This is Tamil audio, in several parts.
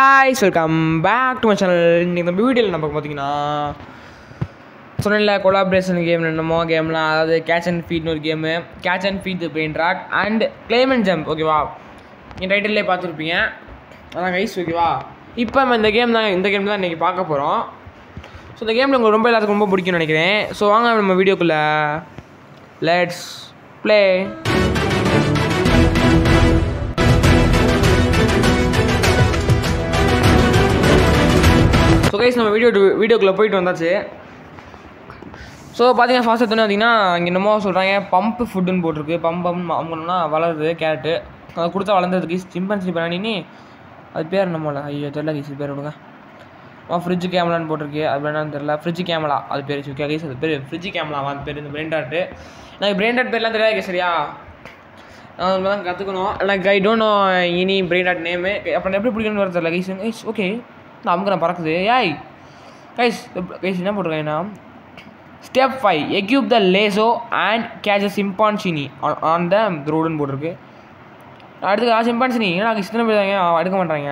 guys, welcome back to my channel. இந்த வீடியோவில் நம்ம பார்த்தீங்கன்னா சொன்னல கொலாபரேஷன் கேம் என்னமோ கேம்லாம், அதாவது கேட்ச் அண்ட் ஃபீட்னு ஒரு game, catch and feed brain rot and climb and jump. ஓகேவா, என் டைட்டிலே பார்த்துருப்பீங்க. அதான் கைஸ், ஓகேவா. இப்போ நம்ம இந்த கேம் தான் இன்றைக்கி பார்க்க போகிறோம். ஸோ இந்த கேமில் உங்களுக்கு எல்லாத்துக்கும் ரொம்ப பிடிக்கும்னு நினைக்கிறேன். ஸோ வாங்க நம்ம வீடியோக்குள்ளே லெட்ஸ் ப்ளே. ஸோ கைஸ், நம்ம வீடியோக்குள்ளே போயிட்டு வந்தாச்சு. ஸோ பார்த்தீங்கன்னா ஃபர்ஸ்ட் எடுத்தோன்னே பார்த்தீங்கன்னா இங்கே என்னமோ சொல்கிறாங்க பம்ப் ஃபுட்டுன்னு போட்டிருக்கு. பம்பம்னா வளருது கேரட்டு, அதை கொடுத்தா வளர்ந்ததுக்கு சிம்பன்சி பிராணின்னு அது பேர் என்னமோல, ஐயோ தெரியல கைஸ், பேர் விடுங்க. ஃப்ரிட்ஜ் கேமலான்னு போட்டிருக்கு, அது என்னன்னு தெரியல. ஃப்ரிட்ஜ் கேமலா அது பேர் ஓகே கைஸ், அது பேர் ஃப்ரிட்ஜ் கேமலாவா அது பேர். இந்த பிரெயின் டாட்டு எனக்கு பிரெயின் டாட் பேர்லாம் தெரியாது சரியா, நான் தான் கற்றுக்கணும். எனக்கு ஐ டோன்ட் நோ இனி பிரெயின் டாட் நேமு. அப்புறம் எப்படி பிடிக்கணும்னு வர தெரியல கைஸ். கைஸ் ஓகே, நான் அமுக்கு நான் பறக்குது. ஏய் கைஸ் என்ன போட்டிருக்கேன்னா step 5 equip the lasso and catch a chimpanzini on the ரோடுன்னு போட்டிருக்கு. அடுத்து சிம்பான்சினி ஏன்னா இத்தனை பேர் தாங்க எடுக்க மாட்டாங்க.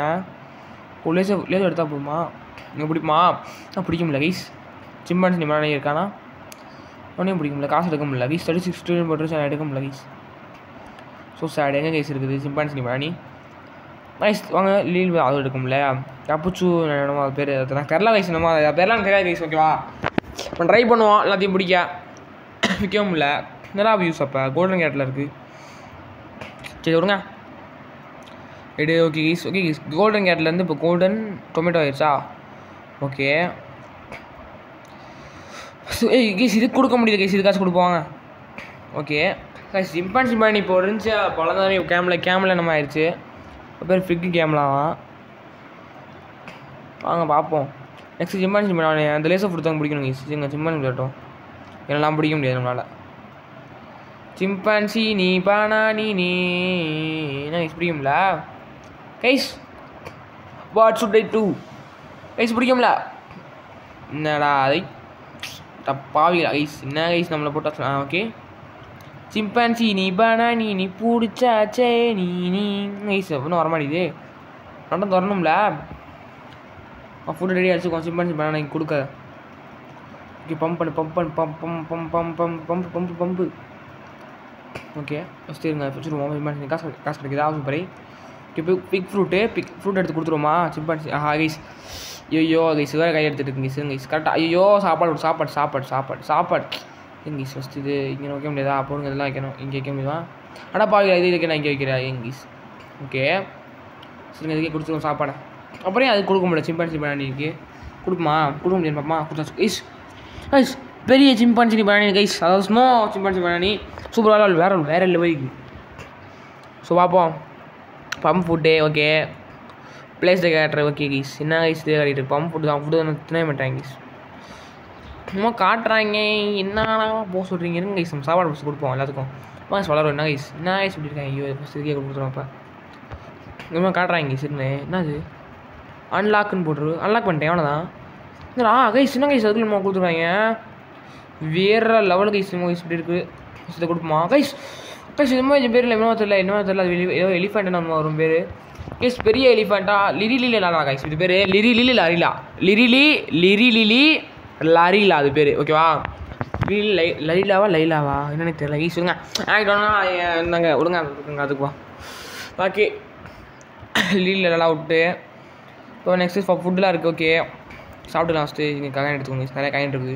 ஒரு லேசோ எடுத்தால் போதுமா, இங்கே பிடிக்குமா? பிடிக்க முடியல கைஸ். சிம்பான்சினி மேலே இருக்கானா ஒன்றையும் பிடிக்க முடியல, காசு எடுக்க முடியல கைஸ். 36 ஸ்டூடெண்ட் போட்டுருச்சு, நான் எடுக்க முடியல கைஸ். ஸோ சேட் எங்கே கைஸ் இருக்குது சிம்பான்சினி மேனி கைஸ். வாங்க லீல் அதுவும் எடுக்க முடியல. கப்புச்சு என்னமோ அது பேர் எனக்கு தெரில கைஸ், என்னமோ அது பேர்லாம் தெரியாது கைஸ். ஓகேவா, இப்போ ட்ரை பண்ணுவோம் எல்லாத்தையும் பிடிக்க. விற்கவும் முடியல, நல்லா வியூஸ். அப்போ கோல்டன் கேட்டில் இருக்குது. சரி விடுங்க எடு. Okay guys, okay guys, golden கேட்லேருந்து இப்போ கோல்டன் டொமேட்டோ ஆயிடுச்சா? ஓகே ஏய் கைஸ், இதுக்கு கொடுக்க முடியுது கைஸ், இதுக்காச்சும் கொடுப்பாங்க. ஓகே கைஸ், சிம்பான்சி பண்ணி இப்போ இருந்துச்சு பழந்தானே கேமில் என்னமோ ஆயிடுச்சு. பேர் ஃபிக்கு கேம்லாமா? வாங்க பார்ப்போம். நெக்ஸ்ட் சிம்பான்சி பண்ணி அந்த லேசர் ஃபுட் தான் பிடிக்கணும் கைஸ். எங்கள் சிம்பான்சி விளையாட்டும், என்னெல்லாம் பிடிக்க முடியாது நம்மளால். சிம்பான்சி நீ பானா நீ என்ன கைஸ் பிடிக்கும்ல guys? What should I do guys? பிடிக்கும்ல என்னடா அதை தப்பாவில கைஸ். என்ன கைஸ் நம்மளை போட்டா? ஓகே சிம்பான்சி நீ பானா நீ பிடிச்சாச்சே நீ கைஸ். அப்படின்னு வரமாட்டேது, ரெண்டும் தரணும்ல. ஃபுட்டு ரெடி ஆகிடுச்சு. சிம்பான்சி பானா கொடுக்க. Okay pump pump. Okay first இருங்க வச்சுருவோம். சிம்பான்சி காசு கிடைக்குதா? சூப்பரை. இப்போ பிக் ஃப்ரூட் எடுத்து கொடுத்துருவோமா சிம்பான்சி? கைஸ் ஐயோ கைஸ் வேறு கை எடுத்துகிட்டு இருக்குங்க கைஸ். கரெக்டாக ஐயோ சாப்பாடு எங்கீஸ் ஃபஸ்ட்டு இது இங்கே வைக்க முடியாதா? போடுங்க, இதெல்லாம் வைக்கணும். இங்கே வைக்க முடியுமா? ஆனால் பாருங்க இது வைக்க நான் இங்கே வைக்கிறேன் எங்கீஸ். ஓகே சரிங்க, இதுக்கே கொடுத்துருவோம் சாப்பாடை. அப்புறம் அது கொடுக்க முடியல சிம்பான்சி பிராணிக்கு. கொடுக்க முடியாது பாப்பா. கொடுத்தா கைஸ் கைஸ் பெரிய சிம்பான்சி பிராணி கைஸ், அதாவது ஸ்னோ சிம்பான்சி பிராணி. சூப்பராக வேறு லெவலுக்கு. ஸோ பார்ப்போம். Pump food okay, place the character okay guys. என்ன கைஸ் இதே காட்டிட்டு பம்ப் ஃபுட்டு தான். ஃபுட்டு தான் தினவே மாட்டாங்க கைஸ், சும்மா காட்டுறாங்க. என்னன்னா போக சொல்கிறீங்க இருங்க கைஸ், நம்ம சாப்பாடு ஃபஸ்ட் கொடுப்போம் எல்லாத்துக்கும். கைஸ் வளரும். என்ன கைஸ் சொல்லியிருக்காங்க? ஐயோ ஃபஸ்ட் இதுக்கே கொடுத்துருவோம். அப்போ இன்னும் காட்டுறாங்க கைஸ். என்னது அன்லாக்குன்னு போட்டுரு. அன்லாக் பண்ணிட்டேன் எவ்வளோதான் இல்லைடா கைஸ். என்ன கைஸ் அதுக்கு நம்ம கொடுத்துருக்காங்க வேறு லெவல் கைஸ். நம்ம கைஸ் இப்படி இருக்குது. இதை கொடுப்போமா கைஸ்? இது பேர் இல்லை என்னமோ தெரியல. அது ஏதோ எலிஃபெண்ட்டு நம்ம வரும் பேர் கைஸ். பெரிய எலிஃபெண்ட்டா லிரிலிலா கைஸ். இது பேர் லிரிலி லரிலா அது பேர். ஓகேவா, லைலாவா என்னன்னு தெரியல கைஸ். சொல்லுங்க ஆகிட்டோன்னா இருந்தாங்க விடுங்க அதுக்குவா. பாக்கி லிரிலாம் விட்டு இப்போ நெக்ஸ்ட்டு ஃபுட்டுலாம் இருக்குது. ஓகே சாப்பிட்டுலாம் ஃபஸ்ட்டு. இங்கே காயின் எடுத்துக்கோங்க, நிறைய காயின் இருக்குது.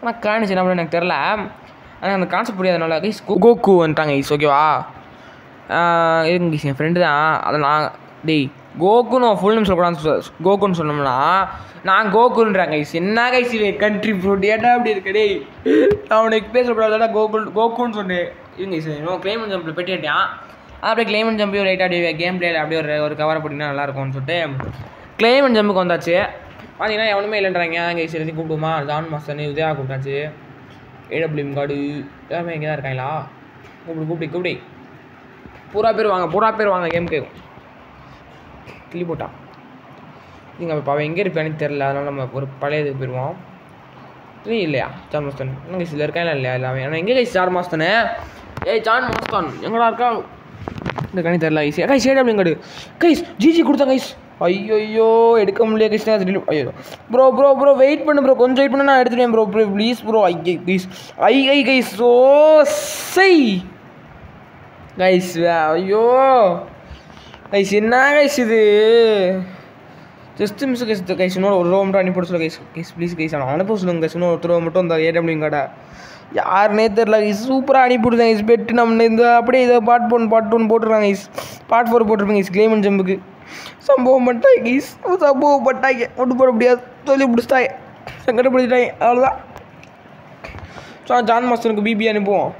ஆனால் காயின்ஸ் என்ன பண்ண எனக்கு தெரில, ஆனால் அந்த கான்செப்ட் புரியாதனால கைஸ் கோகு வந்துட்டாங்க கைஸ். ஓகேவா இருக்குங்க கைஸ், என் ஃப்ரெண்டு தான். அதை நான் கோகுன்னு ஃபுல் நேம் சொல்லக்கூடாது. கோகுன்னு சொன்னோம்னா நான் கோகுன்றேன் கைஸ். என்ன கைஸ் இது கண்ட்ரி ஃப்ரூட் ஏட்டா அப்படி இருக்கு டேய். நான் உனக்கு பேசக்கூடாது கோகுன்னு சொன்னேன். இவங்க கைஸ் இன்னும் கிளைம் அண்ட் ஜம்பில் பெட்டியான். அப்படியே கிளைம் அண்ட் ஜம்பி லைட்டாக அப்படியே கேம் பிளேயில் அப்படியே ஒரு கவரை போட்டிங்கன்னா நல்லாயிருக்கும்னு சொல்லிட்டு கிளைம் அண்ட் ஜம்புக்கு வந்தாச்சு. பார்த்தீங்கன்னா எவனுமே இல்லைன்றாங்க கைஸ். எல்லாத்தையும் கூப்பிடுமா ஜான் மாஸ்டர்னு உதயா கூப்பிட்டாச்சு. ஏடபிள்யூஎம் கார்டு எல்லாமே இங்கே தான் இருக்காங்களா? கூப்பிடு பூரா பேர் வாங்க கேமுக்கு. கிளி போட்டா நீங்கள் அப்போ அவன் எங்கே இருப்பான்னு தெரில, அதனால் நம்ம ஒரு பழைய இதுக்கு போயிடுவோம். இல்லையா ஜான் மாஸ்டன் இன்னும் கைஸ் இதில் இருக்காங்களா இல்லையா எல்லாமே? ஆனால் எங்கே கைஸ் ஜான் மாஸ்டனு? ஜான் மாஸ்டன் எங்கடா இருக்கா? இந்த கணி தெரில guys. Guys AWM card guys GG கொடுத்தா கைஸ். ஐயோ எடுக்க முடியல கிருஷ்ணா. ஐயோ ப்ரோ வெயிட் பண்ணு ப்ரோ, கொஞ்சம் வெயிட் பண்ண நான் எடுத்துட்டேன் ப்ரோ ப்ளீஸ் ப்ரோ. கைஸ் ஓ சை கைஸ். ஐயோ கைஸ் என்ன கைஸ் இது ஜஸ்ட் மிஸ் கைஸ். இன்னொரு ஒரு ரூபா மட்டும் அனுப்பிவிட சொல்ல கைஸ் ப்ளீஸ் கைஸ். அவனை அனுப்ப சொல்லுங்க கைஸ். இன்னும் ஒரு ரூபா மட்டும் இந்த AW கடை யாருன்னே தெரில கைஸ். சூப்பராக அனுப்பிவிடுதாங்க கைஸ். பெட்டு நம்ம இந்த அப்படியே இதை பார்ட் 1 போட்டுருக்காங்க கைஸ். பார்ட் 4 போட்டிருப்பாங்க கைஸ். கிளைமன் ஜம்புக்கு சம்பவம் பண்ணிட்டாங்க கைஸ். சம்பவம் பண்ணிட்டாங்க, ஒன்றும் போட முடியாது. சொல்லி பிடிச்சிட்டாங்க, சங்கடப்படுத்திட்டாங்க, அவ்வளோதான். ஸோ ஜான் மாஸ்டருக்கு BB அனுப்புவோம்.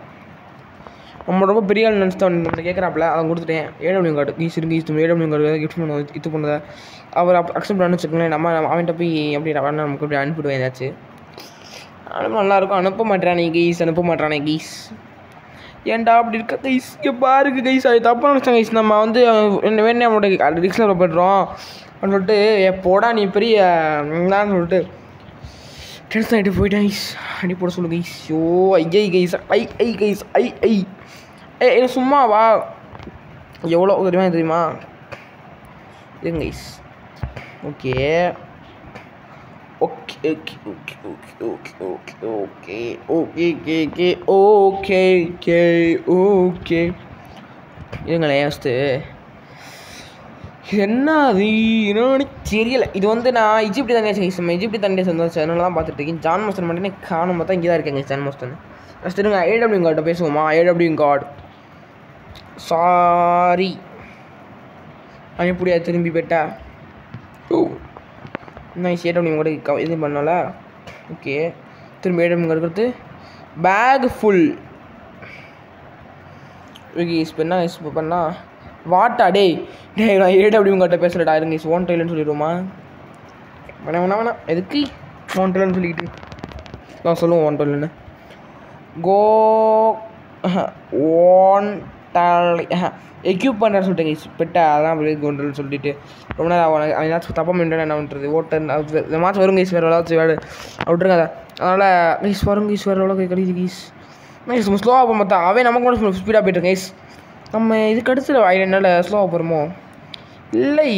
நம்ம ரொம்ப பெரிய ஆள் நினச்சிட்டு நம்ம கேட்குறாப்புல, அதை கொடுத்துட்டேன். AW கார்டு கைஸ் இருக்கு. AW கார்டு கிஃப்ட் பண்ணுவோம். இது பண்ணதை அவர் அக்செப்ட் பண்ணு வச்சுக்கோங்களேன். நம்ம அவன்கிட்ட போய் அப்படி நமக்கு அப்படி அனுப்பிவிடுவேன் ஏதாச்சும். அனுப்ப நல்லாயிருக்கும். அனுப்ப மாட்டேறானே கைஸ். ஏன்டா அப்படி இருக்க கைஸ். இங்கே பாருக்கு கைஸ். அது தப்பாக நினச்சேன் கைஸ். நம்ம வந்து வேணே நம்மளோட ரிக்ஸில் போய்ட்றோம் அப்படின்னு சொல்லிட்டு எப்போடா நீ பெரிய நான் சொல்லிட்டு டென்ஷன் ஆகிட்டு போயிட்டேன் கைஸ். அடி போட சொல்லு guys. Yo I guys I சும்மா வா. எவ்வளோ தெரியுமா இதுங்க கைஸ். ஓகே இதுங்களே ஃபஸ்ட்டு என்ன அது என்னன்னு தெரியல. இது வந்து நான் இஜிப்டி தண்ணியாக சந்தோஷம் அதனால தான் பார்த்துட்டு இருக்கேன். ஜான் மாஸ்டர் மட்டும் காணும் பார்த்தா இங்கே தான் இருக்கேங்க ஜான் மாஸ்டர். ஃபஸ்ட்டு இருங்க AW கார்ட்டை பேசுவோமா. AW கார்டு சாரி அனுப்பிடியா திரும்பி போயிட்டா. நைஸ். AW கூட இது பண்ணல. ஓகே திரும்பி AW இருக்கிறது பேக் ஃபுல். ஓகே இப்போ என்ன இப்போ பண்ணால் வாட்டா டேய் நான் AW கிட்ட பேசுகிறடா இருங்க. ஓன் டைலன்னு சொல்லிடுவோமா. வேணாம் எதுக்கு ஓன் டைலன்னு சொல்லிக்கிட்டு நான் சொல்லுவோம். ஓன் டைலன்னு கோ ஓன் டைல் எக்யூப் பண்ணுறேன்னு சொல்லிட்டேங்க பெட்டா. அதான் அப்படி கோண்டல்னு சொல்லிட்டு ரொம்ப நேரம் அவன் ஏதாச்சும் தப்பாக மெயின்டைன் என்ன பண்ணுறது. ஓட்டர் இந்த மாதம் வரும் கைஸ். வேறு ஏதாச்சும் வேலை விட்டுருங்க அதை. அதனால் கைஸ் வரும் கைஸ். வேறு எவ்வளோ கிடைக்குது கைஸ். கைஸ் நம்ம ஸ்லோவாக போக மாட்டா. அவன் நமக்கு கூட ஸ்பீடாக போய்ட்டுருங்க கைஸ். நம்ம இதுக்கு அடுத்து என்னால் ஸ்லோவாக போகிறோமோ இல்லை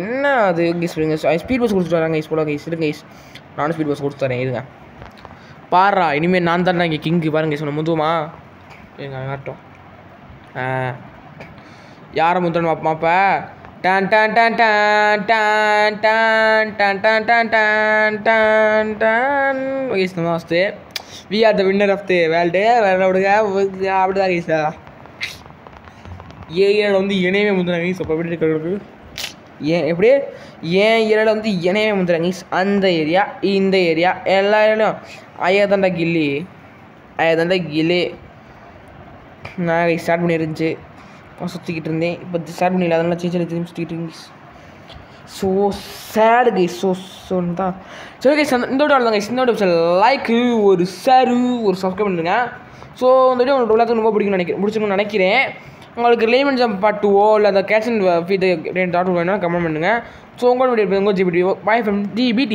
என்ன அது கைஸ். ஸ்பீட் பஸ் கொடுத்துட்டு வராங்க கைஸ். போல கைஸ் இருங்க கைஸ். நானும் ஸ்பீட் பஸ் கொடுத்து தரேன் இருங்க. பாடுறா இனிமேல் நான் தானே இங்கே கிங்கு பாருங்க சொன்ன முதுமா எங்க காட்டும். யாரை முத்தணும் மாப்பா. டான் டான் டான் டான் டான் டான் டான் டான் டான் டான் டான் டான் கைஸ். நமஸ்தே. We are the winner of the world. வேற விடுங்க அப்படிதான் கைஸா. ஏரியாவில் வந்து இணையவே முந்துறாங்க கைஸ். அப்போ எப்படி இருக்கிறது எப்படி ஏரியாவில் வந்து இணையவே முந்துறாங்க கைஸ். அந்த ஏரியா இந்த ஏரியா எல்லா ஏரியாலையும் ஐயாதாண்டா கில்லி நான் ஸ்டார்ட் பண்ணிருந்துச்சு. சுற்றிக்கிட்டு இருந்தேன். இப்போ ஸ்டார்ட் பண்ணிடல. அதனால திரும்பி சுற்றிக்கிட்டு இருந்துச்சு. ஸோ சேடு கைஸ். தான் சரி கைஸ். இந்த வீடியோ தான் கைஸ். இந்த வீடியோ லைக்கு ஒரு ஷேரு ஒரு சப்ஸ்கிரைப் பண்ணுங்க. ஸோ இந்த வீடியோ உங்களுக்கு எல்லாத்துக்கும் ரொம்ப பிடிச்சிருக்குன்னு நினைக்கிறேன். உங்களுக்கு லேமன் ஜம்ப் பார்ட் 2 இல்லை அந்த கேட்ச் அண்ட் ஃபீட் வேணும்னா கமெண்ட் பண்ணுங்கள். ஸோ உங்களோட video GBT bye from GBT.